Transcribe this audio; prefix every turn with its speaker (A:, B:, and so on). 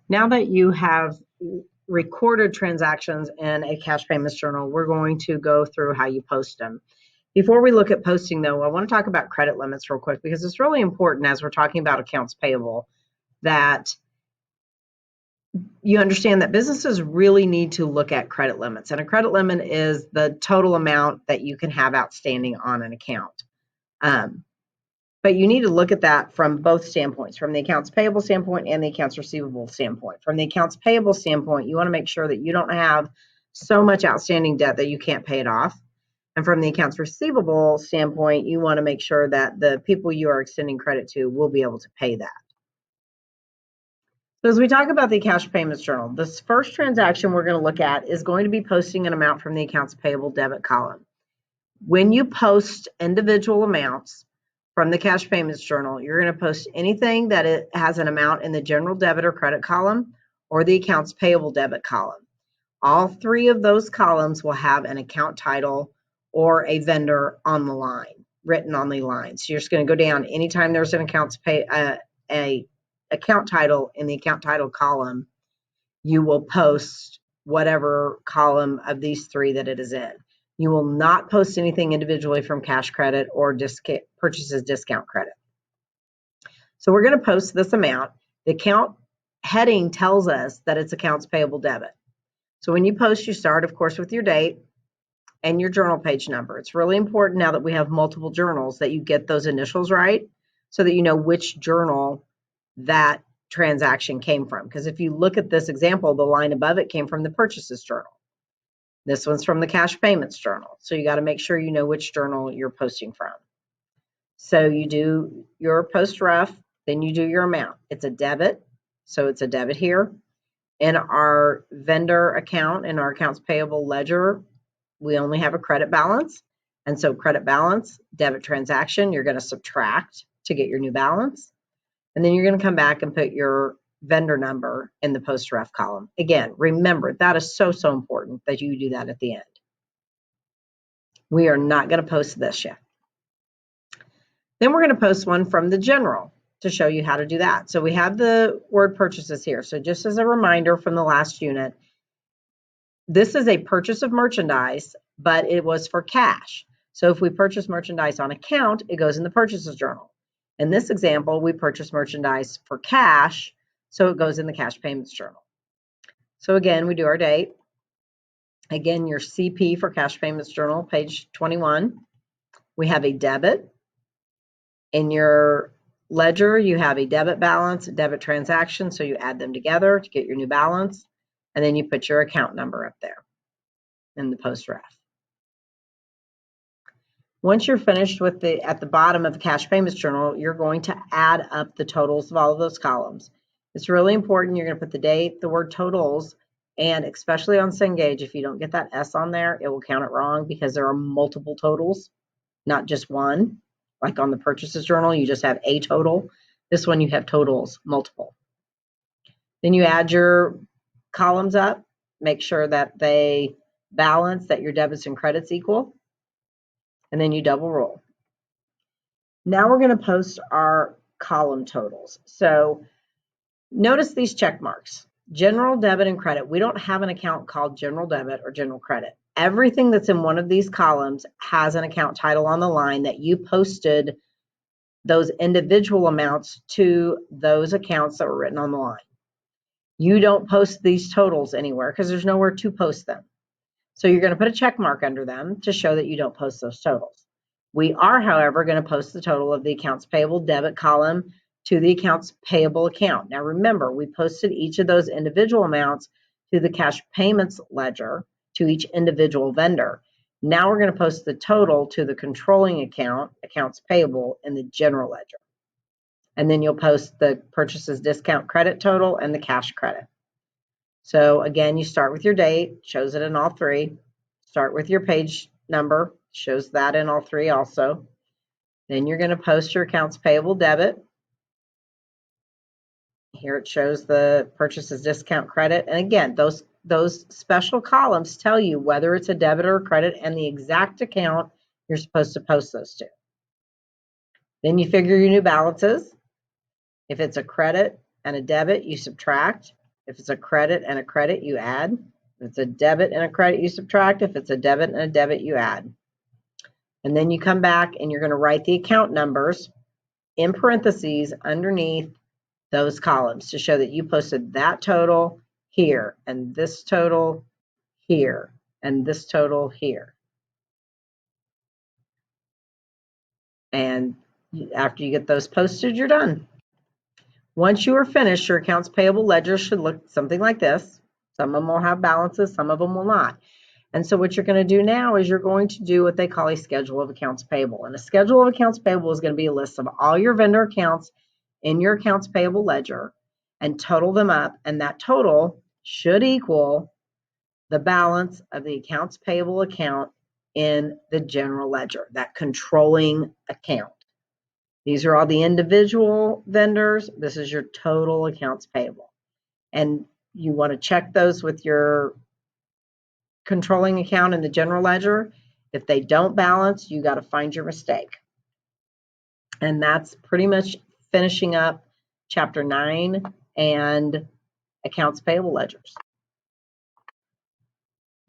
A: Now that you have recorded transactions in a cash payments journal, we're going to go through how you post them. Before we look at posting, though, I want to talk about credit limits real quick because it's really important as we're talking about accounts payable that you understand that businesses really need to look at credit limits. And a credit limit is the total amount that you can have outstanding on an account. But you need to look at that from both standpoints, from the accounts payable standpoint and the accounts receivable standpoint. From the accounts payable standpoint, you want to make sure that you don't have so much outstanding debt that you can't pay it off. And from the accounts receivable standpoint, you want to make sure that the people you are extending credit to will be able to pay that. So as we talk about the cash payments journal, this first transaction we're going to look at is going to be posting an amount from the accounts payable debit column. When you post individual amounts from the cash payments journal, you're going to post anything that it has an amount in the general debit or credit column or the accounts payable debit column. All three of those columns will have an account title or a vendor on the line, written on the line. So you're just going to go down anytime there's an account title in the account title column, you will post whatever column of these three that it is in. You will not post anything individually from cash credit or purchases discount credit. So we're going to post this amount. The account heading tells us that it's accounts payable debit. So when you post, you start, of course, with your date and your journal page number. It's really important now that we have multiple journals that you get those initials right so that you know which journal that transaction came from. Because if you look at this example, the line above it came from the purchases journal. This one's from the cash payments journal. So you got to make sure you know which journal you're posting from. So you do your post ref, then you do your amount. It's a debit, so it's a debit here. In our vendor account, in our accounts payable ledger, we only have a credit balance. And so credit balance, debit transaction, you're going to subtract to get your new balance. And then you're going to come back and put your vendor number in the post ref column. Again, remember, that is so important that you do that at the end. We are not going to post this yet. Then we're going to post one from the general to show you how to do that. So we have the word purchases here. So just as a reminder from the last unit, this is a purchase of merchandise, but it was for cash. So if we purchase merchandise on account, it goes in the purchases journal. In this example, we purchase merchandise for cash, so it goes in the cash payments journal. So again, we do our date. Again, your CP for cash payments journal, page 21. We have a debit. In your ledger, you have a debit balance, a debit transaction, so you add them together to get your new balance, and then you put your account number up there in the post ref. Once you're finished with at the bottom of the cash payments journal, you're going to add up the totals of all of those columns. It's really important. You're going to put the date, the word totals, and especially on Cengage, if you don't get that S on there, it will count it wrong because there are multiple totals, not just one. Like on the purchases journal, you just have a total. This one, you have totals, multiple. Then you add your columns up, make sure that they balance, that your debits and credits equal, and then you double roll. Now we're going to post our column totals. So notice these check marks. General debit and credit. We don't have an account called general debit or general credit. Everything that's in one of these columns has an account title on the line that you posted those individual amounts to those accounts that were written on the line. You don't post these totals anywhere because there's nowhere to post them. So you're going to put a check mark under them to show that you don't post those totals. We are, however, going to post the total of the accounts payable debit column to the accounts payable account. Now remember, we posted each of those individual amounts to the cash payments ledger to each individual vendor. Now we're going to post the total to the controlling account, accounts payable, in the general ledger. And then you'll post the purchases discount credit total and the cash credit. So again, you start with your date, shows it in all three. Start with your page number, shows that in all three also. Then you're going to post your accounts payable debit. Here it shows the purchases discount credit. And again, those special columns tell you whether it's a debit or a credit and the exact account you're supposed to post those to. Then you figure your new balances. If it's a credit and a debit, you subtract. If it's a credit and a credit, you add. If it's a debit and a credit, you subtract. If it's a debit and a debit, you add. And then you come back and you're going to write the account numbers in parentheses underneath those columns to show that you posted that total here and this total here and this total here. And after you get those posted, you're done. Once you are finished, your accounts payable ledger should look something like this. Some of them will have balances, some of them will not. And so what you're going to do now is you're going to do what they call a schedule of accounts payable. And a schedule of accounts payable is going to be a list of all your vendor accounts in your accounts payable ledger and total them up. And that total should equal the balance of the accounts payable account in the general ledger, that controlling account. These are all the individual vendors. This is your total accounts payable. And you want to check those with your controlling account in the general ledger. If they don't balance, you got to find your mistake. And that's pretty much finishing up chapter 9 and accounts payable ledgers.